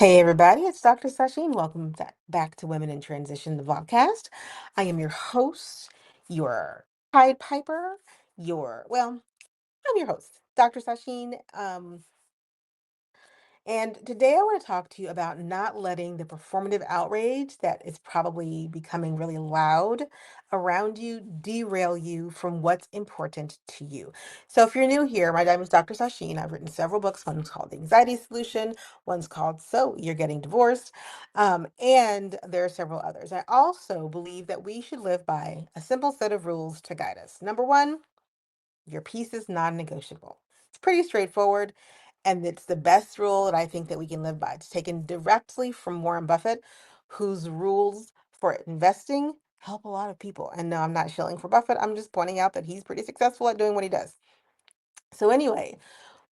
Hey everybody, it's Dr. Sasheen. Welcome back to Women in Transition, the vlogcast. I am your host, your Pied Piper, I'm your host, Dr. Sasheen. And today I want to talk to you about not letting the performative outrage that is probably becoming really loud around you derail you from what's important to you. So if you're new here, my name is Dr. Sasheen. I've written several books. One's called The Anxiety Solution. One's called So You're Getting Divorced. And there are several others. I also believe that we should live by a simple set of rules to guide us. Number one, your peace is non-negotiable. It's pretty straightforward, and it's the best rule that I think that we can live by. It's taken directly from Warren Buffett, whose rules for investing help a lot of people. And no, I'm not shilling for Buffett. I'm just pointing out that he's pretty successful at doing what he does. So anyway,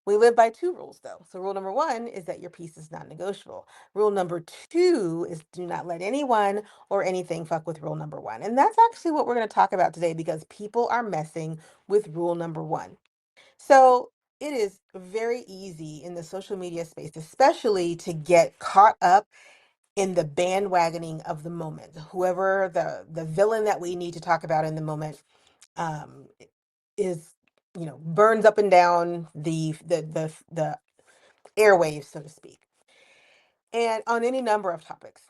we live by two rules though. So rule number one is that your peace is non-negotiable. Rule number two is do not let anyone or anything fuck with rule number one. And that's actually what we're going to talk about today because people are messing with rule number one. So it is very easy in the social media space, especially to get caught up in the bandwagoning of the moment. Whoever the villain that we need to talk about in the moment um, is, burns up and down the airwaves, so to speak, and on any number of topics.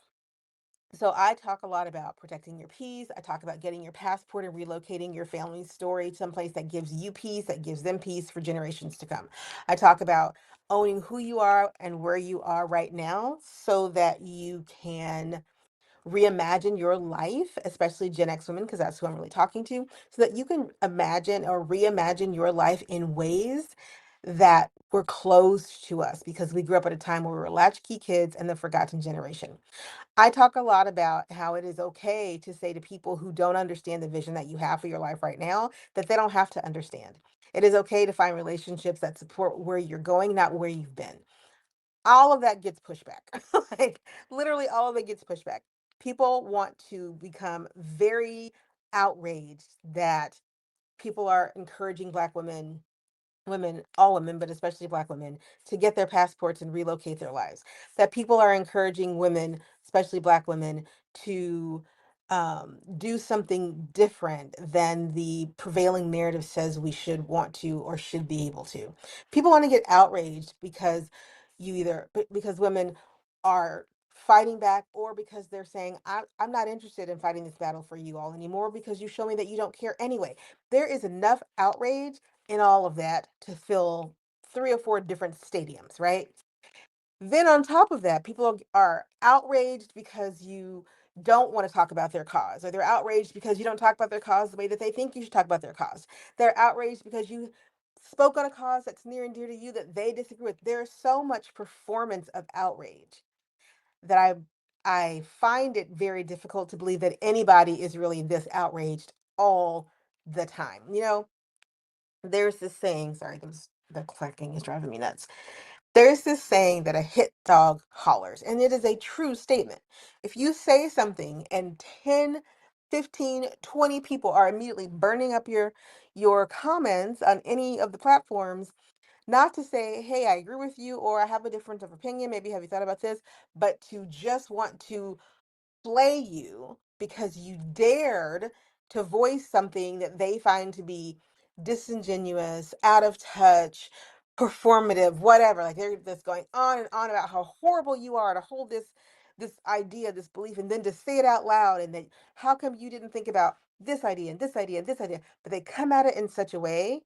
So I talk a lot about protecting your peace. I talk about getting your passport and relocating your family's story someplace that gives you peace, that gives them peace for generations to come. I talk about owning who you are and where you are right now so that you can reimagine your life, especially Gen X women, because that's who I'm really talking to, so that you can imagine or reimagine your life in ways that were closed to us because we grew up at a time where we were latchkey kids and the forgotten generation. I talk a lot about how it is okay to say to people who don't understand the vision that you have for your life right now that they don't have to understand. It is okay to find relationships that support where you're going, not where you've been. All of that gets pushed back. Like literally all of it gets pushed back. People want to become very outraged that people are encouraging Black women, all women, but especially Black women, to get their passports and relocate their lives. That people are encouraging women, especially Black women, to do something different than the prevailing narrative says we should want to or should be able to. People want to get outraged because because women are fighting back or because they're saying, I'm not interested in fighting this battle for you all anymore because you show me that you don't care anyway. There is enough outrage in all of that to fill three or four different stadiums, right? Then on top of that, people are outraged because you don't want to talk about their cause, or they're outraged because you don't talk about their cause the way that they think you should talk about their cause. They're outraged because you spoke on a cause that's near and dear to you that they disagree with. There's so much performance of outrage that I find it very difficult to believe that anybody is really this outraged all the time. There's this saying, sorry, the clacking is driving me nuts. There's this saying that a hit dog hollers, and it is a true statement. If you say something and 10, 15, 20 people are immediately burning up your comments on any of the platforms, not to say, hey, I agree with you, or I have a difference of opinion, maybe have you thought about this, but to just want to play you because you dared to voice something that they find to be disingenuous, out of touch, performative, whatever. Like they're just going on and on about how horrible you are to hold this idea, this belief, and then to say it out loud and then how come you didn't think about this idea and this idea and this idea? But they come at it in such a way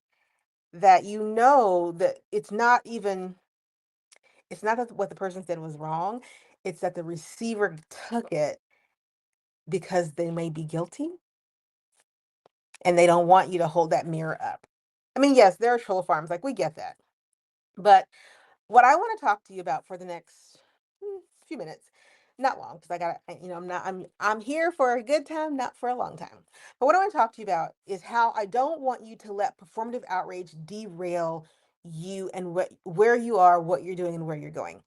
that you know that it's not that what the person said was wrong. It's that the receiver took it because they may be guilty and they don't want you to hold that mirror up. I mean, yes, there are troll farms, like we get that. But what I want to talk to you about for the next few minutes, not long, because I got I'm here for a good time, not for a long time. But what I want to talk to you about is how I don't want you to let performative outrage derail you and where you are, what you're doing, and where you're going.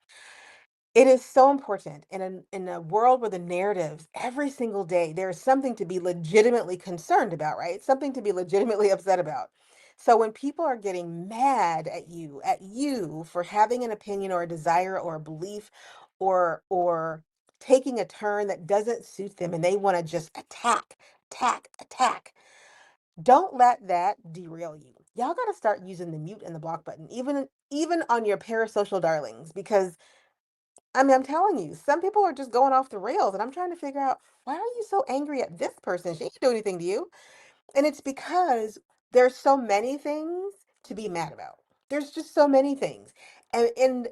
It is so important in a world where the narratives every single day there is something to be legitimately concerned about, right? Something to be legitimately upset about. So when people are getting mad at you for having an opinion or a desire or a belief or taking a turn that doesn't suit them and they want to just attack, attack, attack. Don't let that derail you. Y'all got to start using the mute and the block button, even on your parasocial darlings, because I mean, I'm telling you, some people are just going off the rails, and I'm trying to figure out why are you so angry at this person? She didn't do anything to you, and it's because there's so many things to be mad about. There's just so many things, and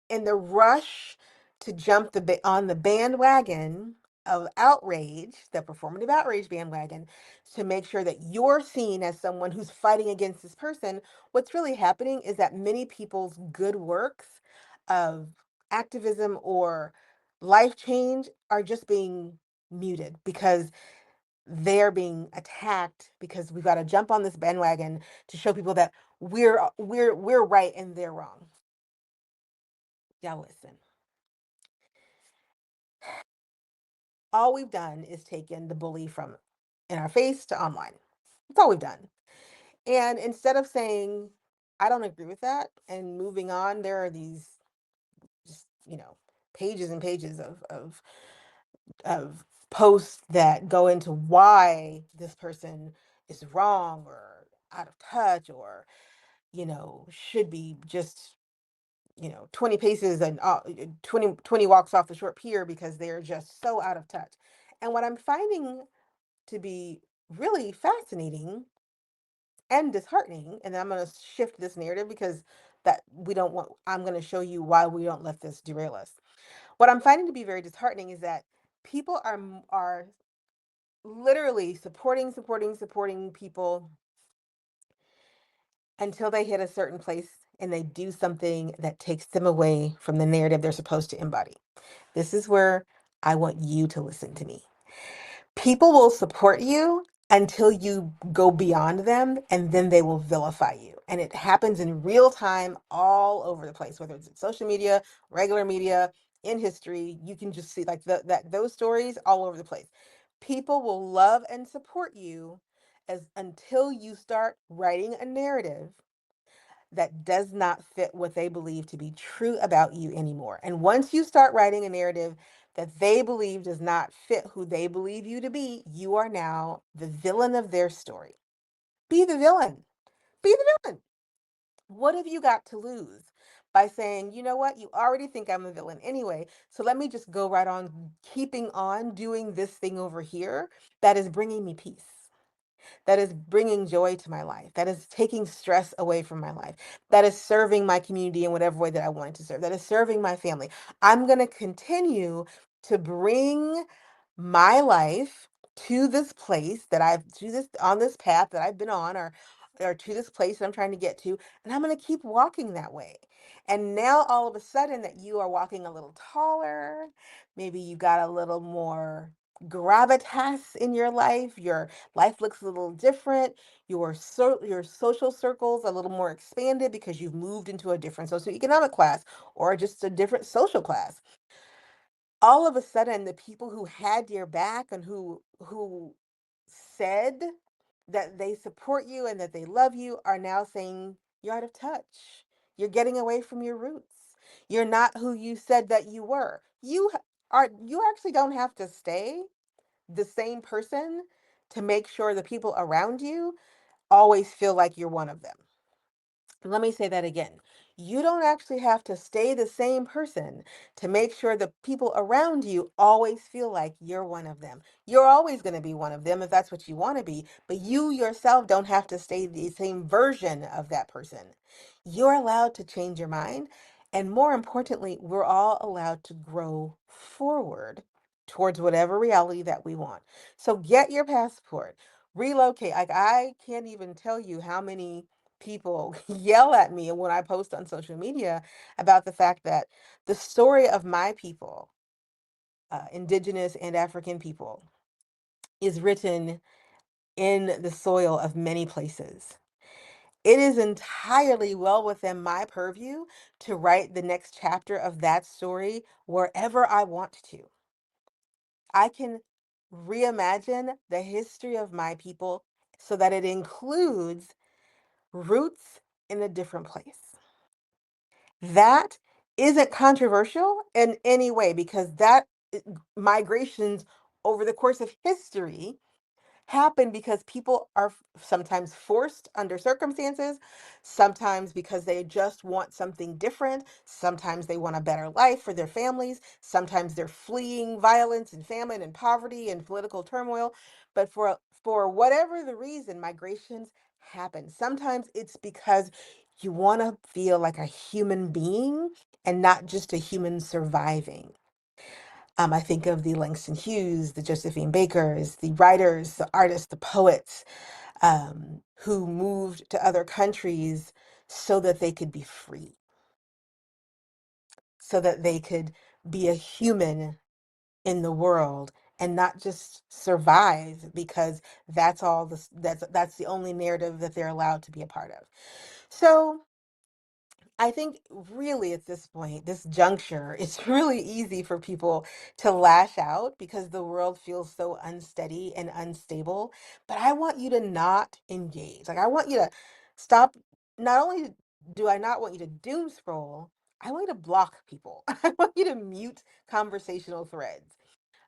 in the rush to jump on the bandwagon of outrage, the performative outrage bandwagon, to make sure that you're seen as someone who's fighting against this person, what's really happening is that many people's good works of activism or life change are just being muted because they're being attacked because we've got to jump on this bandwagon to show people that we're right and they're wrong. Now listen. All we've done is taken the bully from in our face to online. That's all we've done. And instead of saying, I don't agree with that and moving on, there are these just, pages and pages of posts that go into why this person is wrong or out of touch or, should be just 20 paces and 20 walks off the short pier because they're just so out of touch. And what I'm finding to be really fascinating and disheartening, and I'm going to shift this narrative because that we don't want, I'm going to show you why we don't let this derail us. What I'm finding to be very disheartening is that people are literally supporting people until they hit a certain place and they do something that takes them away from the narrative they're supposed to embody. This is where I want you to listen to me. People will support you until you go beyond them, and then they will vilify you. And it happens in real time all over the place, whether it's in social media, regular media, in history. You can just see like those stories all over the place. People will love and support you as until you start writing a narrative that does not fit what they believe to be true about you anymore. And once you start writing a narrative that they believe does not fit who they believe you to be, you are now the villain of their story. Be the villain. Be the villain. What have you got to lose by saying, you know what, you already think I'm a villain anyway, so let me just go right on keeping on doing this thing over here that is bringing me peace, that is bringing joy to my life, that is taking stress away from my life, that is serving my community in whatever way that I wanted to serve, that is serving my family. I'm going to continue to bring my life to this place that I've to this on this path that I've been on or to this place that I'm trying to get to, and I'm going to keep walking that way. And now all of a sudden that you are walking a little taller, maybe you got a little more gravitas in your life, your life looks a little different. Your social circles a little more expanded because you've moved into a different socioeconomic class or just a different social class. All of a sudden, the people who had your back and who said that they support you and that they love you are now saying you're out of touch. You're getting away from your roots. You're not who you said that you were. You actually don't have to stay the same person to make sure the people around you always feel like you're one of them. Let me say that again. You don't actually have to stay the same person to make sure the people around you always feel like you're one of them. You're always going to be one of them if that's what you want to be, but you yourself don't have to stay the same version of that person. You're allowed to change your mind. And more importantly, we're all allowed to grow forward towards whatever reality that we want. So get your passport, relocate. Like, I can't even tell you how many people yell at me when I post on social media about the fact that the story of my people, indigenous and African people, is written in the soil of many places. It is entirely well within my purview to write the next chapter of that story wherever I want to. I can reimagine the history of my people so that it includes roots in a different place. That isn't controversial in any way because that migrations over the course of history happen because people are sometimes forced under circumstances, sometimes because they just want something different, sometimes they want a better life for their families, sometimes they're fleeing violence and famine and poverty and political turmoil. But for whatever the reason, migrations happen. Sometimes it's because you want to feel like a human being and not just a human surviving. I think of the Langston Hughes, the Josephine Bakers, the writers, the artists, the poets, who moved to other countries so that they could be free, so that they could be a human in the world and not just survive because that's the only narrative that they're allowed to be a part of. So I think really at this point, this juncture, it's really easy for people to lash out because the world feels so unsteady and unstable. But I want you to not engage. Like, I want you to stop. Not only do I not want you to doom scroll, I want you to block people. I want you to mute conversational threads.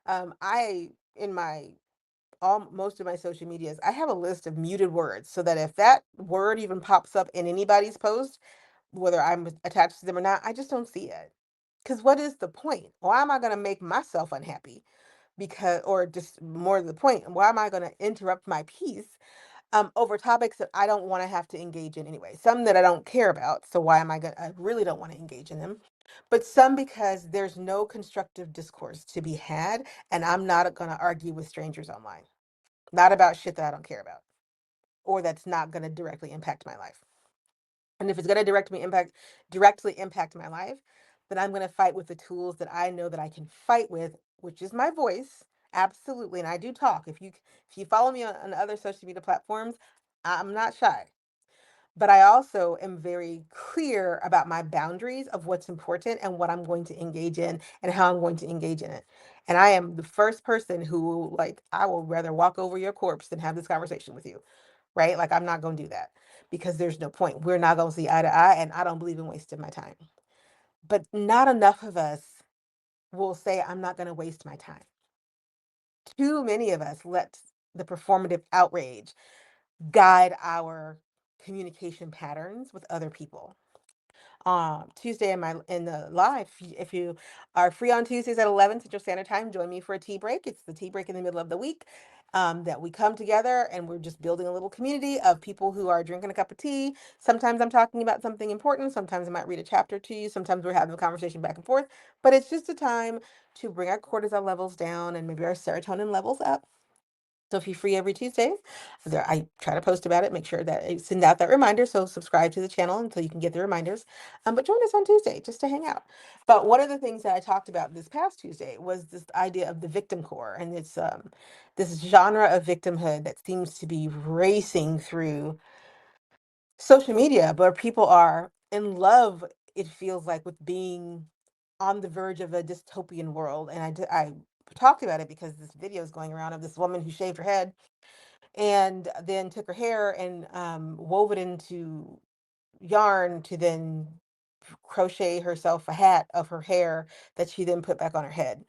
In my all most of my social medias, I have a list of muted words so that if that word even pops up in anybody's post, whether I'm attached to them or not, I just don't see it. Because what is the point? Why am I going to make myself unhappy? Because, or just more to the point, why am I going to interrupt my peace over topics that I don't want to have to engage in anyway? Some that I don't care about. So why am I going to, I really don't want to engage in them. But some because there's no constructive discourse to be had. And I'm not going to argue with strangers online, not about shit that I don't care about or that's not going to directly impact my life. And if it's going to directly impact my life, then I'm going to fight with the tools that I know that I can fight with, which is my voice. Absolutely. And I do talk. If you follow me on other social media platforms, I'm not shy. But I also am very clear about my boundaries of what's important and what I'm going to engage in and how I'm going to engage in it. And I am the first person who, like, I will rather walk over your corpse than have this conversation with you, right? Like, I'm not going to do that because there's no point. We're not going to see eye to eye, and I don't believe in wasting my time. But not enough of us will say, I'm not going to waste my time. Too many of us let the performative outrage guide our communication patterns with other people. Tuesday in the live, if you are free on Tuesdays at 11 Central Standard Time, join me for a tea break. It's the tea break in the middle of the week, that we come together and we're just building a little community of people who are drinking a cup of tea. Sometimes I'm talking about something important, sometimes I might read a chapter to you, sometimes we're having a conversation back and forth, but it's just a time to bring our cortisol levels down and maybe our serotonin levels up. So if you're free every Tuesday, I try to post about it, make sure that I send out that reminder. So subscribe to the channel until you can get the reminders. But join us on Tuesday just to hang out. But one of the things that I talked about this past Tuesday was this idea of the victim core, and it's this genre of victimhood that seems to be racing through social media, where people are in love. It feels like with being on the verge of a dystopian world, and I talked about it because this video is going around of this woman who shaved her head and then took her hair and wove it into yarn to then crochet herself a hat of her hair that she then put back on her head.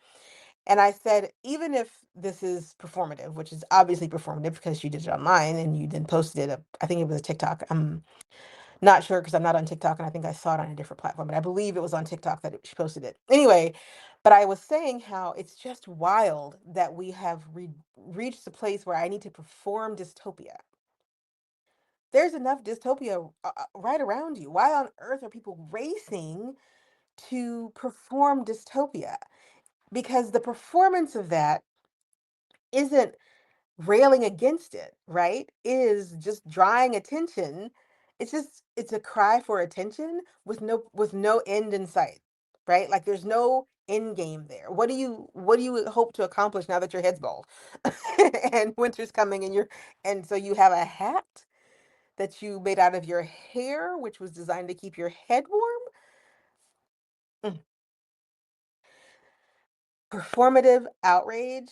And I said, even if this is performative, which is obviously performative because you did it online and you then posted it, I think it was a TikTok. I'm not sure because I'm not on TikTok and I think I saw it on a different platform, but I believe it was on TikTok that she posted it. Anyway, but I was saying how it's just wild that we have reached a place where I need to perform dystopia. There's enough dystopia right around you. Why on earth are people racing to perform dystopia? Because the performance of that isn't railing against it, right? Is just drawing attention. It's a cry for attention with no end in sight, right? Like there's no end game there. What do you hope to accomplish now that your head's bald and winter's coming and so you have a hat that you made out of your hair, which was designed to keep your head warm? Mm. Performative outrage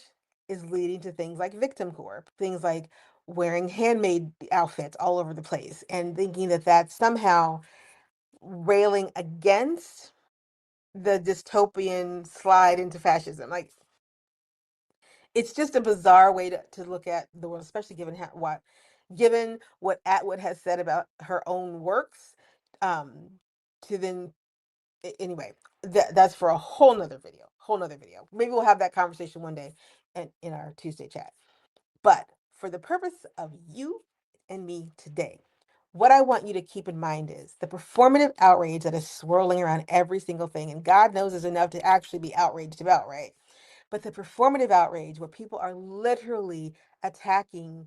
is leading to things like victim core, things like wearing handmade outfits all over the place and thinking that that's somehow railing against the dystopian slide into fascism. Like, it's just a bizarre way to look at the world, especially given what Atwood has said about her own works. Um, to then Anyway, that's for a whole nother video. Whole nother video. Maybe we'll have that conversation one day in our Tuesday chat. But for the purpose of you and me today, what I want you to keep in mind is the performative outrage that is swirling around every single thing. And God knows is enough to actually be outraged about, right? But the performative outrage, where people are literally attacking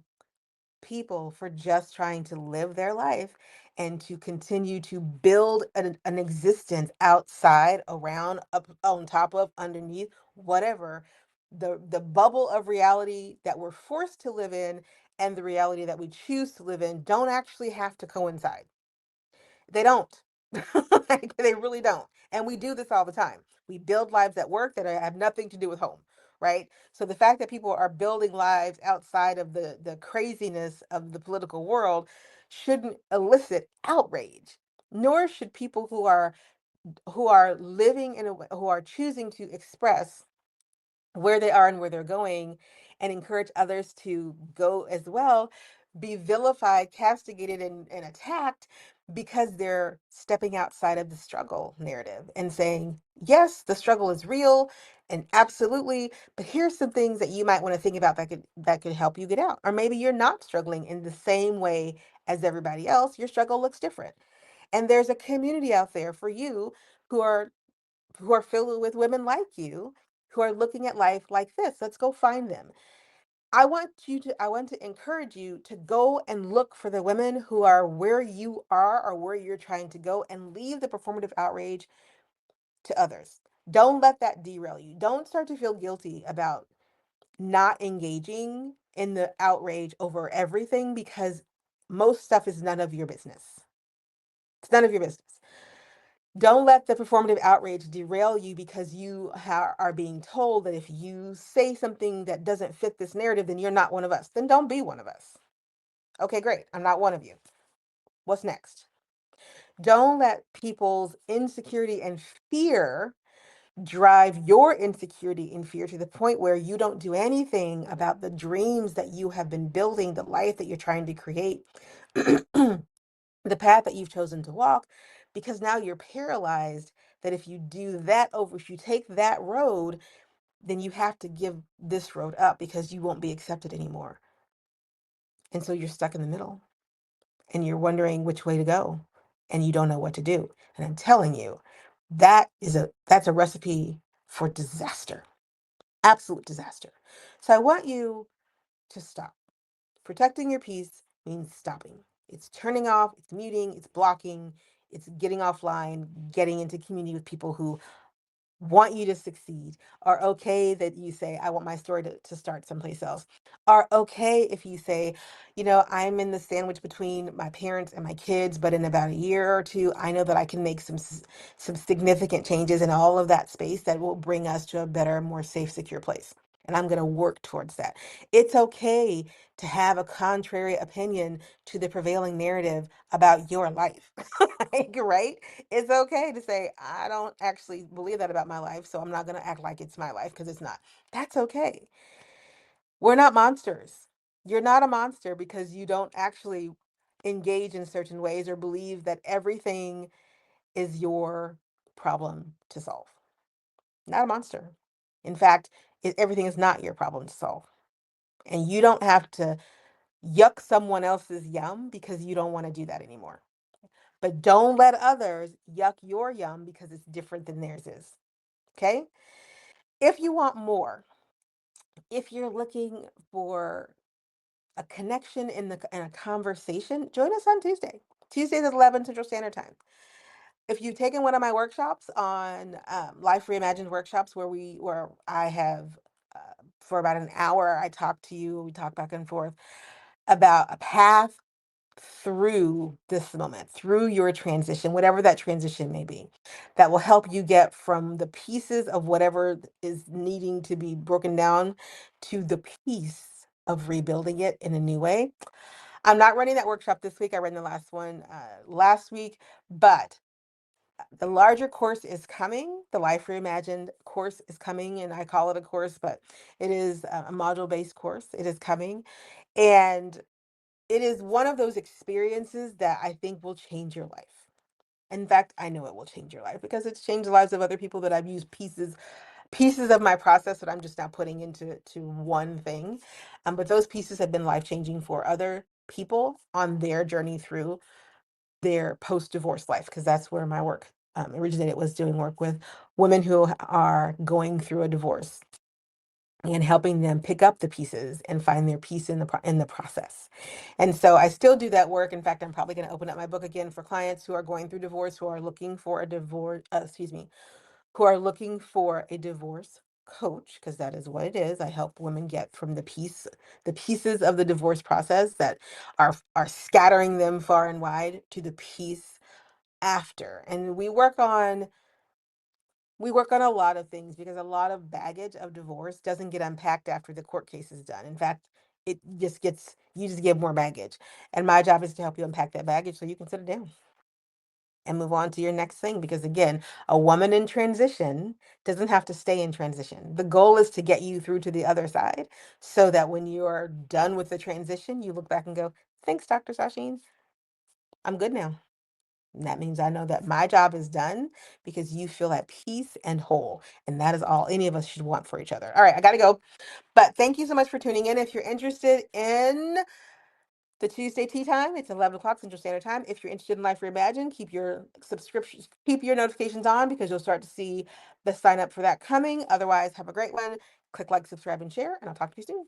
people for just trying to live their life and to continue to build an existence outside, around, up, on top of, underneath, whatever, the bubble of reality that we're forced to live in and the reality that we choose to live in don't actually have to coincide. They don't. Like, they really don't. And we do this all the time. We build lives at work that have nothing to do with home, right? So the fact that people are building lives outside of the craziness of the political world shouldn't elicit outrage. Nor should people who are living who are choosing to express where they are and where they're going and encourage others to go as well, be vilified, castigated, and attacked because they're stepping outside of the struggle narrative and saying, yes, the struggle is real and absolutely, but here's some things that you might want to think about that could help you get out. Or maybe you're not struggling in the same way as everybody else. Your struggle looks different. And there's a community out there for you who are filled with women like you who are looking at life like this. Let's go find them. I want to encourage you to go and look for the women who are where you are or where you're trying to go, and leave the performative outrage to others. Don't let that derail you. Don't start to feel guilty about not engaging in the outrage over everything, because most stuff is none of your business. It's none of your business. Don't let the performative outrage derail you because you are being told that if you say something that doesn't fit this narrative, then you're not one of us. Then don't be one of us. Okay, great. I'm not one of you. What's next? Don't let people's insecurity and fear drive your insecurity and fear to the point where you don't do anything about the dreams that you have been building, the life that you're trying to create, the path that you've chosen to walk, because now you're paralyzed that if you take that road, then you have to give this road up because you won't be accepted anymore. And so you're stuck in the middle and you're wondering which way to go and you don't know what to do. And I'm telling you, that's a recipe for disaster. Absolute disaster. So I want you to stop. Protecting your peace means stopping. It's turning off, it's muting, it's blocking, it's getting offline, getting into community with people who want you to succeed, are okay that you say, I want my story to start someplace else, are okay if you say, I'm in the sandwich between my parents and my kids, but in about a year or two, I know that I can make some significant changes in all of that space that will bring us to a better, more safe, secure place. And I'm going to work towards that. It's okay to have a contrary opinion to the prevailing narrative about your life. Like, right? It's okay to say, I don't actually believe that about my life, so I'm not going to act like it's my life because it's not. That's okay. We're not monsters. You're not a monster because you don't actually engage in certain ways or believe that everything is your problem to solve. Not a monster. In fact, everything is not your problem to solve. And you don't have to yuck someone else's yum because you don't want to do that anymore. But don't let others yuck your yum because it's different than theirs is. Okay? If you want more, if you're looking for a connection in a conversation, join us on Tuesday. Tuesdays at 11 Central Standard Time. If you've taken one of my workshops on Life Reimagined workshops, where I have for about an hour, I talk to you, we talk back and forth about a path through this moment, through your transition, whatever that transition may be, that will help you get from the pieces of whatever is needing to be broken down to the piece of rebuilding it in a new way. I'm not running that workshop this week. I ran the last one last week, but The larger course is coming. The Life Reimagined course is coming, and I call it a course, but it is a module-based course. It is coming, and it is one of those experiences that I think will change your life. In fact, I know it will change your life because it's changed the lives of other people that I've used pieces of my process that I'm just now putting into one thing. But those pieces have been life changing for other people on their journey through their post-divorce life, because that's where my work originated, was doing work with women who are going through a divorce and helping them pick up the pieces and find their peace in in the process. And so I still do that work. In fact, I'm probably going to open up my book again for clients who are going through divorce, who are looking for a divorce, excuse me, who are looking for a divorce coach, because that is what it is. I help women get from the pieces of the divorce process that are scattering them far and wide, to the peace after. And we work on a lot of things, because a lot of baggage of divorce doesn't get unpacked after the court case is done. In fact, you just get more baggage. And my job is to help you unpack that baggage so you can sit it down and move on to your next thing. Because again, a woman in transition doesn't have to stay in transition. The goal is to get you through to the other side, so that when you're done with the transition, you look back and go, thanks, Dr. Sasheen. I'm good now. And that means I know that my job is done, because you feel at peace and whole. And that is all any of us should want for each other. All right, I got to go. But thank you so much for tuning in. If you're interested in the Tuesday tea time, it's 11 o'clock Central Standard Time. If you're interested in Life Reimagined, keep your subscriptions, keep your notifications on, because you'll start to see the sign up for that coming. Otherwise, have a great one. Click like, subscribe, and share, and I'll talk to you soon.